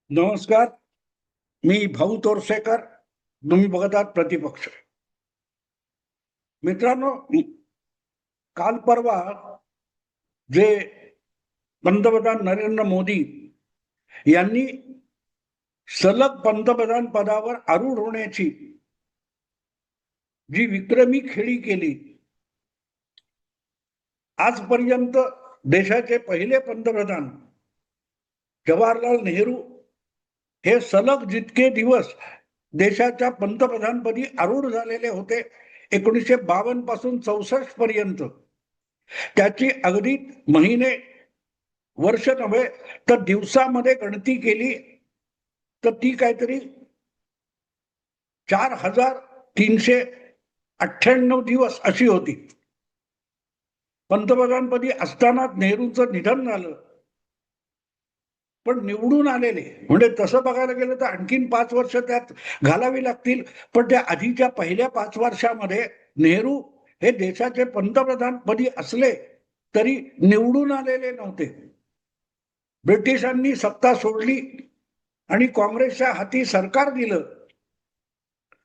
नमस्कार. मी भाऊ तोरसेकर. तुम्ही बघत आहात प्रतिपक्ष. मित्रांनो, काल परवा जे पंतप्रधान नरेंद्र मोदी यांनी सलग पंतप्रधान पदावर आरूढ होण्याची जी विक्रमी खेळी केली, आजपर्यंत देशाचे पहिले पंतप्रधान जवाहरलाल नेहरू हे सलग जितके दिवस देशाच्या पंतप्रधानपदी आरूढ झालेले होते 1952 पासून 64 पर्यंत, त्याची अगदी महिने वर्ष नव्हे तर दिवसामध्ये गणती केली तर ती काहीतरी 4398 दिवस अशी होती. पंतप्रधानपदी असताना नेहरूंचं निधन झालं, पण निवडून आलेले म्हणजे तसं बघायला गेलं तर आणखीन 5 वर्ष त्यात घालावी लागतील. पण त्या आधीच्या पहिल्या 5 वर्षामध्ये नेहरू हे देशाचे पंतप्रधान पदी असले तरी निवडून आलेले नव्हते. ब्रिटिशांनी सत्ता सोडली आणि काँग्रेसच्या हाती सरकार दिलं,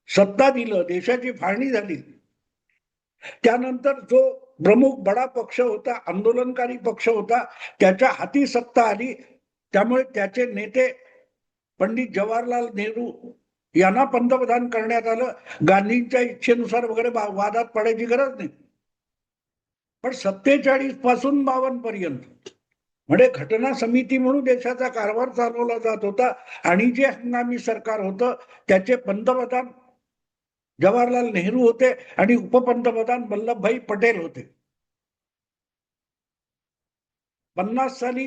सत्ता दिलं, देशाची फाळणी झाली. त्यानंतर जो प्रमुख बडा पक्ष होता, आंदोलनकारी पक्ष होता, त्याच्या हाती सत्ता आली. त्यामुळे त्याचे नेते पंडित जवाहरलाल नेहरू यांना पंतप्रधान करण्यात आलं. गांधींच्या इच्छेनुसार वगैरे वादात पडायची गरज नाही. पण 47 पासून 52 पर्यंत म्हणजे घटना समिती म्हणून देशाचा कारभार चालवला जात होता आणि जे हंगामी सरकार होतं त्याचे पंतप्रधान जवाहरलाल नेहरू होते आणि उपपंतप्रधान वल्लभभाई पटेल होते. 50 साली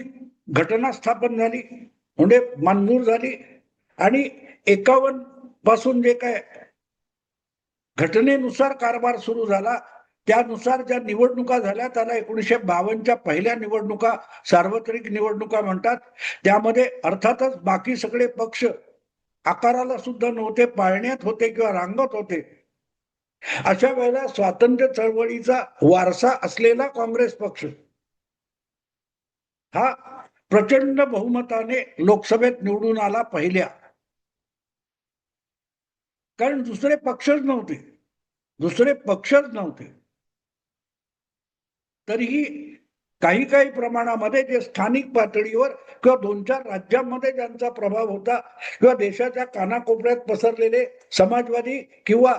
घटना स्थापन झाली म्हणजे मंजूर झाली आणि 51 पासून जे काय घटनेनुसार कारभार सुरू झाला त्यानुसार ज्या निवडणुका झाल्या त्याला 1952च्या पहिल्या निवडणुका सार्वत्रिक निवडणुका म्हणतात. त्यामध्ये अर्थातच बाकी सगळे पक्ष आकाराला सुद्धा नव्हते, पाळण्यात होते किंवा रांगत होते. अशा वेळेला स्वातंत्र्य चळवळीचा वारसा असलेला काँग्रेस पक्ष हा प्रचंड बहुमताने लोकसभेत निवडून आला पहिल्या. कारण दुसरे पक्षच नव्हते. तरीही काही प्रमाणामध्ये जे स्थानिक पातळीवर किंवा 2-4 राज्यांमध्ये ज्यांचा प्रभाव होता किंवा देशाच्या कानाकोपऱ्यात पसरलेले समाजवादी किंवा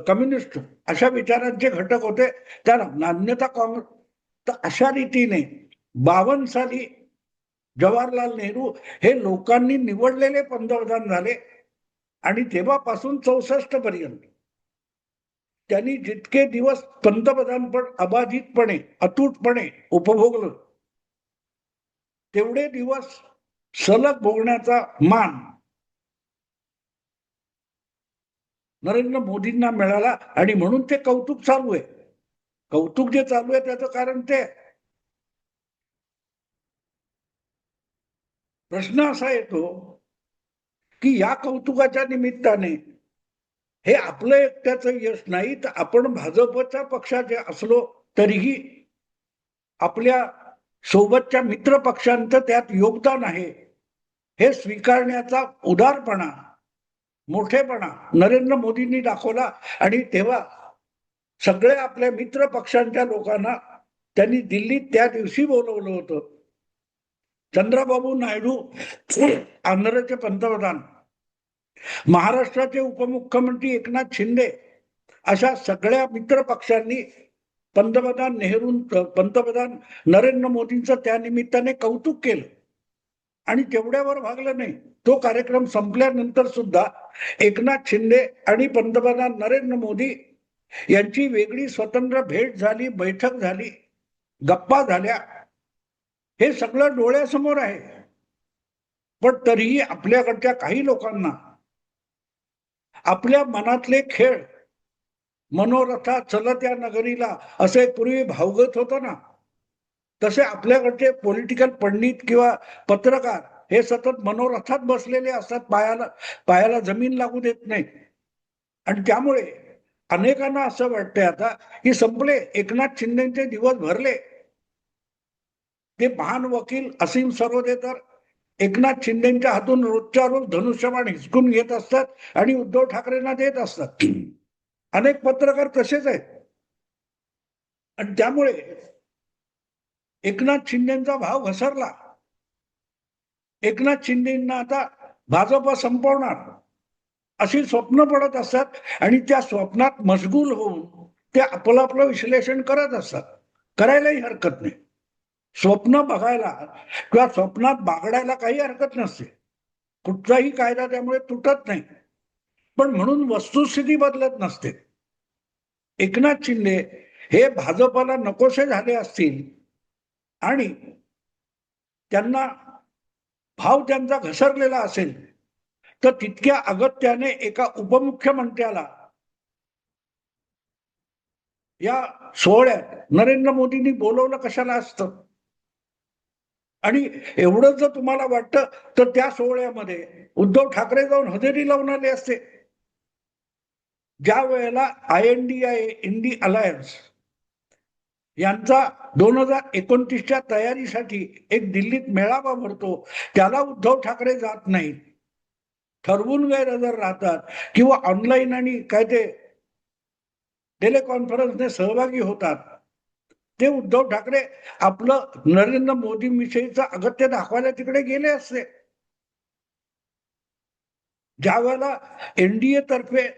कम्युनिस्ट अशा विचारांचे घटक होते, त्यांना मान्यता काँग्रेस. तर अशा रीतीने 52 साली जवाहरलाल नेहरू हे लोकांनी निवडलेले पंतप्रधान झाले आणि तेव्हापासून 64 पर्यंत त्यांनी जितके दिवस पंतप्रधानपद अबाधितपणे अतूटपणे उपभोगलं तेवढे दिवस सलग भोगण्याचा मान नरेंद्र मोदींना मिळाला. आणि म्हणून ते कौतुक चालू आहे. कौतुक जे चालू आहे त्याचं कारण ते प्रश्न असा येतो की या कौतुकाच्या निमित्ताने हे आपलं एकट्याचं यश नाही, तर आपण भाजपच्या पक्षाचे असलो तरीही आपल्या सोबतच्या मित्र पक्षांचं त्यात योगदान आहे हे स्वीकारण्याचा उदारपणा, मोठेपणा नरेंद्र मोदींनी दाखवला. आणि तेव्हा सगळे आपल्या मित्र पक्षांच्या लोकांना त्यांनी दिल्लीत त्या दिवशी बोलवलं होतं. चंद्रबाबू नायडू आंध्रचे पंतप्रधान, महाराष्ट्राचे उपमुख्यमंत्री एकनाथ शिंदे अशा सगळ्या मित्र पक्षांनी पंतप्रधान नरेंद्र मोदींचं त्या निमित्ताने कौतुक केलं. आणि तेवढ्यावर भागलं नाही. तो कार्यक्रम संपल्यानंतर सुद्धा एकनाथ शिंदे आणि पंतप्रधान नरेंद्र मोदी यांची वेगळी स्वतंत्र भेट झाली, बैठक झाली, गप्पा झाल्या. हे सगळं डोळ्यासमोर आहे. पण तरीही आपल्याकडच्या काही लोकांना आपल्या मनातले खेळ, मनोरथा चलत्या नगरीला असे पूर्वी भावगत होतं ना, तसे आपल्याकडचे पॉलिटिकल पंडित किंवा पत्रकार हे सतत मनोरथात बसलेले असतात, पायाला जमीन लागू देत नाही. आणि त्यामुळे अनेकांना असं वाटतंय आता की संपले, एकनाथ शिंदेचे दिवस भरले. ते महान वकील असीम सरोदे तर एकनाथ शिंदेच्या हातून रोजच्या रोज धनुष्यबाण हिसकून घेत असतात आणि उद्धव ठाकरेंना देत असतात. अनेक पत्रकार तसेच आहेत. आणि त्यामुळे एकनाथ शिंदेचा भाव घसरला. एकनाथ शिंदेना आता भाजप संपवणार अशी स्वप्न पडत असतात आणि त्या स्वप्नात मशगूल होऊन ते आपलं आपलं विश्लेषण करत असतात. करायलाही हरकत नाही. स्वप्न बघायला किंवा स्वप्नात बागडायला काही हरकत नसते. कुठचाही कायदा त्यामुळे तुटत नाही. पण म्हणून वस्तुस्थिती बदलत नसते. एकनाथ शिंदे हे भाजपला नकोसे झाले असतील आणि त्यांना भाव त्यांचा घसरलेला असेल तर तितक्या अगत्याने एका उपमुख्यमंत्र्याला या सोहळ्यात नरेंद्र मोदींनी बोलवलं कशाला असतं. आणि एवढं जर तुम्हाला वाटतं तर त्या सोहळ्यामध्ये उद्धव ठाकरे जाऊन हजेरी लावून आले असते. ज्या वेळेला INDIA इंडी अलायन्स यांचा 2029च्या तयारीसाठी एक दिल्लीत मेळावा भरतो, त्याला उद्धव ठाकरे जात नाहीत, ठरवून गैरहजर राहतात किंवा ऑनलाईन आणि काय ते टेलिकॉन्फरन्सने सहभागी होतात, ते उद्धव ठाकरे आपलं नरेंद्र मोदी विषयीचं अगत्य दाखवायला तिकडे गेले असते. ज्या वेळेला NDA तर्फे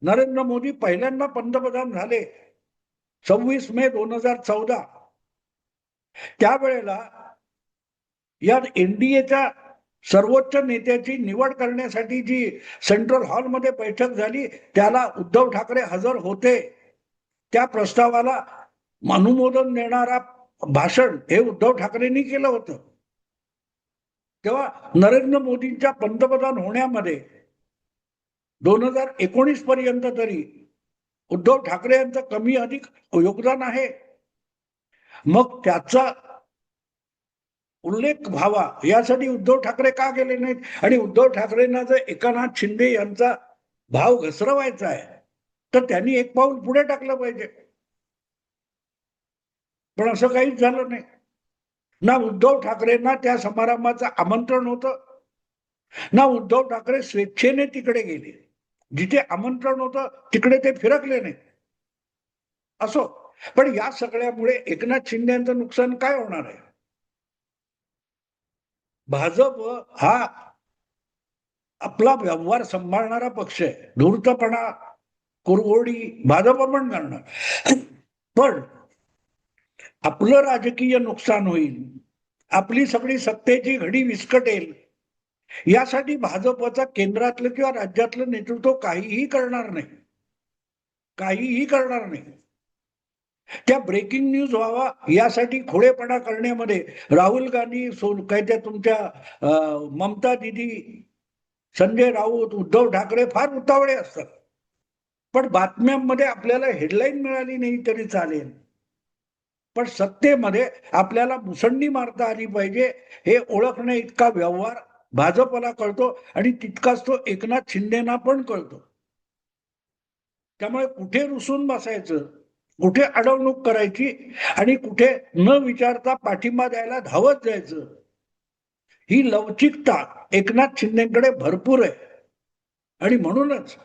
नरेंद्र मोदी पहिल्यांदा पंतप्रधान झाले 26 मे 2014, त्यावेळेला या NDAच्या सर्वोच्च नेत्याची निवड करण्यासाठी जी सेंट्रल हॉलमध्ये बैठक झाली त्याला उद्धव ठाकरे हजर होते. त्या प्रस्तावाला अनुमोदन देणारा भाषण हे उद्धव ठाकरेंनी केलं होतं. तेव्हा नरेंद्र मोदींच्या पंतप्रधान होण्यामध्ये 2019 पर्यंत तरी उद्धव ठाकरे यांचं कमी अधिक योगदान आहे. मग त्याचा उल्लेख व्हावा यासाठी उद्धव ठाकरे का गेले नाहीत. आणि उद्धव ठाकरेंना जर एकनाथ शिंदे यांचा भाव घसरवायचा आहे तर त्यांनी एक पाऊल पुढे टाकलं पाहिजे. पण असं काहीच झालं नाही. ना उद्धव ठाकरेंना त्या समारंभाचं आमंत्रण होतं, ना उद्धव ठाकरे स्वेच्छेने तिकडे गेले. जिथे आमंत्रण होतं तिकडे ते फिरकले नाही. असो, पण या सगळ्यामुळे एकनाथ शिंदे यांचं नुकसान काय होणार आहे. भाजप हा आपला व्यवहार सांभाळणारा पक्ष आहे. धूर्तपणा कुरघोडी भाजप पण करणार, पण आपलं राजकीय नुकसान होईल, आपली सगळी सत्तेची घडी विस्कटेल, यासाठी भाजपचा केंद्रातलं किंवा राज्यातलं नेतृत्व काहीही करणार नाही. काहीही करणार नाही. त्या ब्रेकिंग न्यूज व्हावा यासाठी खोडेपणा करण्यामध्ये राहुल गांधी, काय त्या तुमच्या ममता दिदी, संजय राऊत, उद्धव ठाकरे फार उतावळे असतात. पण बातम्यांमध्ये आपल्याला हेडलाईन मिळाली नाही तरी चालेल, पण सत्तेमध्ये आपल्याला मुसंडी मारता आली पाहिजे हे ओळखणे इतका व्यवहार भाजपला कळतो आणि तितकाच तो एकनाथ शिंदेना पण कळतो. त्यामुळे कुठे रुसून बसायचं, कुठे अडवणूक करायची आणि कुठे न विचारता पाठिंबा द्यायला धावत जायचं, ही लवचिकता एकनाथ शिंदेकडे भरपूर आहे. आणि म्हणूनच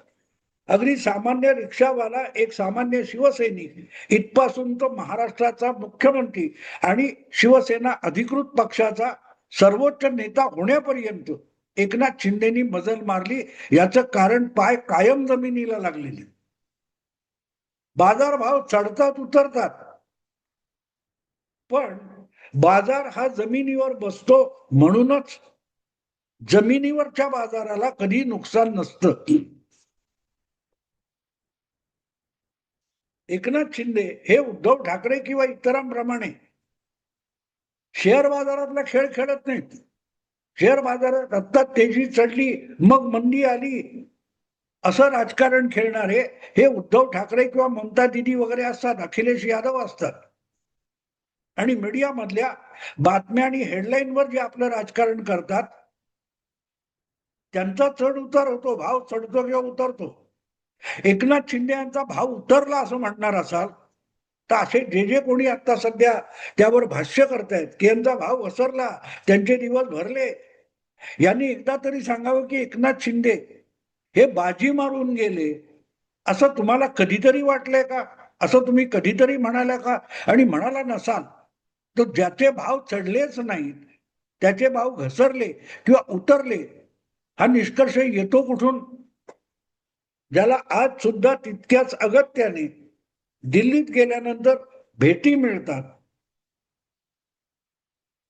अगदी सामान्य रिक्षावाला, एक सामान्य शिवसैनिक इथपासून तो महाराष्ट्राचा मुख्यमंत्री आणि शिवसेना अधिकृत पक्षाचा सर्वोच्च नेता होण्यापर्यंत एकनाथ शिंदेनी मजल मारली. याचं कारण पाय कायम जमिनीला लागलेले. बाजारभाव चढतात उतरतात, पण बाजार हा जमिनीवर बसतो, म्हणूनच जमिनीवरच्या बाजाराला कधी नुकसान नसतं. एकनाथ शिंदे हे उद्धव ठाकरे किंवा इतरांप्रमाणे शेअर बाजारातला खेळ खेळत नाहीत. शेअर बाजारात आत्ता तेजी चढली मग मंदी आली असं राजकारण खेळणारे हे उद्धव ठाकरे किंवा ममता दिदी वगैरे असतात, अखिलेश यादव असतात. आणि मीडियामधल्या बातम्या आणि हेडलाईनवर जे आपलं राजकारण करतात त्यांचा चढ उतार होतो, भाव चढतो किंवा उतरतो. एकनाथ शिंदे यांचा भाव उतरला असं म्हणणार असाल तर असे जे जे कोणी आता सध्या त्यावर भाष्य करतायत की यांचा भाव घसरला, त्यांचे दिवस भरले, यांनी एकदा तरी सांगावं की एकनाथ शिंदे हे बाजी मारून गेले असं तुम्हाला कधीतरी वाटलंय का? असं तुम्ही कधीतरी म्हणाला का? आणि म्हणाला नसाल तर ज्याचे भाव चढलेच नाहीत, त्याचे भाव घसरले किंवा उतरले, हा निष्कर्ष येतो कुठून? ज्याला आज सुद्धा तितक्याच अगत्याने दिल्लीत गेल्यानंतर भेटी मिळतात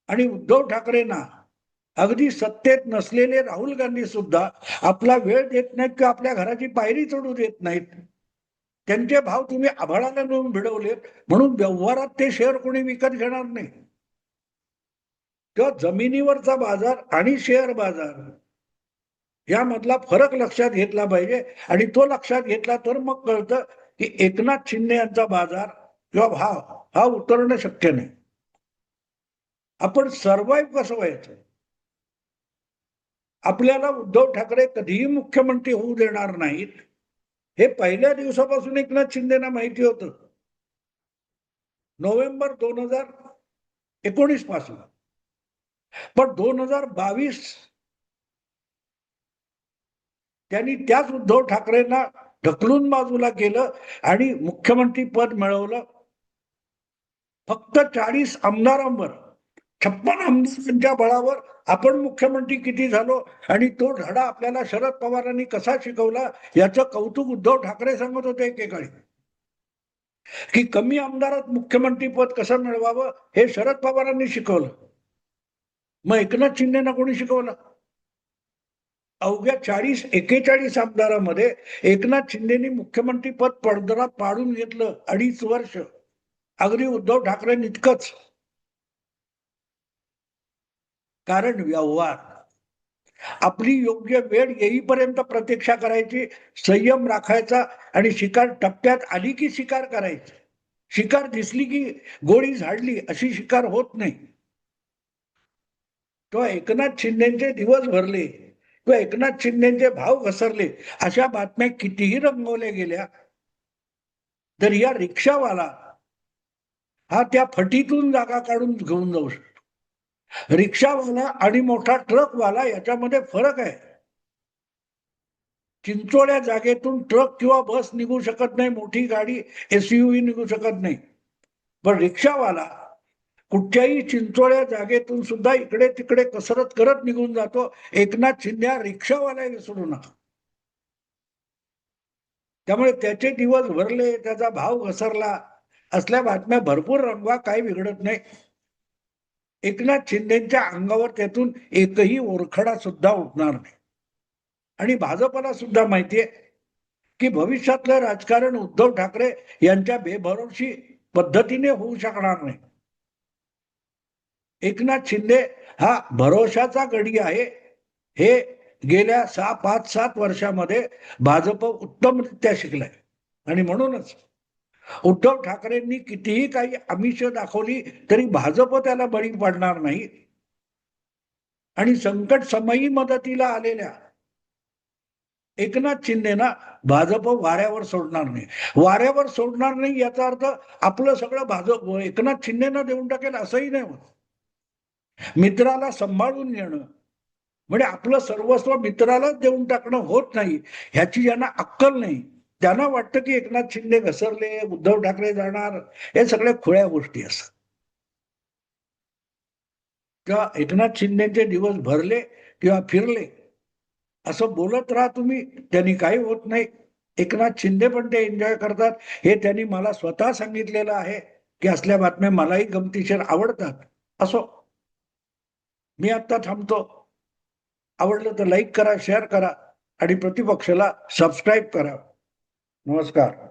आणि उद्धव ठाकरेंना अगदी सत्तेत नसलेले राहुल गांधी सुद्धा आपला वेळ देत नाहीत किंवा आपल्या घराची पायरी चढू देत नाहीत. त्यांचे भाव तुम्ही आभाळाला नेऊन भिडवलेत म्हणून व्यवहारात ते शेअर कोणी विकत घेणार नाही. तेव्हा जमिनीवरचा बाजार आणि शेअर बाजार यामधला फरक लक्षात घेतला पाहिजे आणि तो लक्षात घेतला तर मग कळतं की एकनाथ शिंदे यांचा बाजार किंवा भाव हा उतरणं शक्य नाही. आपण सर्व्हाइव्ह कसं व्हायचं? आपल्याला उद्धव ठाकरे कधीही मुख्यमंत्री होऊ देणार नाहीत हे पहिल्या दिवसापासून एकनाथ शिंदेना माहिती होतं. नोव्हेंबर 2019 पासून. पण 2022 त्यांनी त्याच उद्धव ठाकरेंना ढकलून बाजूला केलं आणि मुख्यमंत्री पद मिळवलं. फक्त 40 आमदारांवर 56 आमदारांच्या बळावर आपण मुख्यमंत्री किती झालो आणि तो धडा आपल्याला शरद पवारांनी कसा शिकवला याचं कौतुक उद्धव ठाकरे सांगत होते एकेकाळी की कमी आमदारात मुख्यमंत्री पद कसं मिळवावं हे शरद पवारांनी शिकवलं. मग एकनाथ शिंदेना कोणी शिकवलं? अवघ्या 41 आमदारामध्ये एकनाथ शिंदेनी मुख्यमंत्री पद पडद्याला पाडून घेतलं 2.5 वर्ष. अगदी उद्धव ठाकरे इतकंच. कारण व्यवहार आपली योग्य वेळ येईपर्यंत प्रतीक्षा करायची, संयम राखायचा आणि शिकार टप्प्यात आली की शिकार करायची. शिकार दिसली की गोळी झाडली अशी शिकार होत नाही. तो एकनाथ शिंदेचे दिवस भरले किंवा एकनाथ शिंदेचे भाव घसरले अशा बातम्या कितीही रंगवल्या गेल्या तर या रिक्षावाला हा त्या फटीतून जागा काढून घेऊन जाऊ शकतो. रिक्षावाला आणि मोठा ट्रकवाला याच्यामध्ये फरक आहे. चिंचोळ्या जागेतून ट्रक किंवा बस निघू शकत नाही, मोठी गाडी एसयूव्ही निघू शकत नाही. पण रिक्षावाला कुठच्याही चिंचोळ्या जागेतून सुद्धा इकडे तिकडे कसरत करत निघून जातो. एकनाथ शिंदे हा रिक्षावाला विसरू नका. त्यामुळे त्याचे दिवस भरले, त्याचा भाव घसरला असल्या बातम्या भरपूर रंगवा, काही बिघडत नाही. एकनाथ शिंदेच्या अंगावर त्यातून एकही ओरखडा सुद्धा उठणार नाही. आणि भाजपला सुद्धा माहितीये की भविष्यातलं राजकारण उद्धव ठाकरे यांच्या बेभरोशी पद्धतीने होऊ शकणार नाही. एकनाथ शिंदे हा भरोशाचा गडी आहे हे गेल्या 5-7 वर्षामध्ये भाजप उत्तमरित्या शिकलाय. आणि म्हणूनच उद्धव ठाकरेंनी कितीही काही आमिष दाखवली तरी भाजप त्याला बळी पडणार नाही. आणि संकट समयी मदतीला आलेल्या एकनाथ शिंदेना भाजप वाऱ्यावर सोडणार नाही. वाऱ्यावर सोडणार नाही याचा अर्थ आपलं सगळं भाजप एकनाथ शिंदेना देऊन टाकेल असंही नाही होत. मित्राला सांभाळून घेणं म्हणजे आपलं सर्वस्व मित्रालाच देऊन टाकणं होत नाही. ह्याची ज्यांना अक्कल नाही त्यांना वाटतं की एकनाथ शिंदे घसरले, उद्धव ठाकरे जाणार, हे सगळ्या खुळ्या गोष्टी असतात. तेव्हा एकनाथ शिंदेचे दिवस भरले किंवा फिरले असं बोलत राहा तुम्ही, त्यांनी काही होत नाही. एकनाथ शिंदे पण ते एन्जॉय करतात हे त्यांनी मला स्वतः सांगितलेलं आहे की असल्या बातम्या मलाही गमतीशीर आवडतात. असो, मी आता थांबतो. आवडलं तर लाईक करा, शेअर करा आणि प्रतिपक्षाला सबस्क्राईब करा. नमस्कार.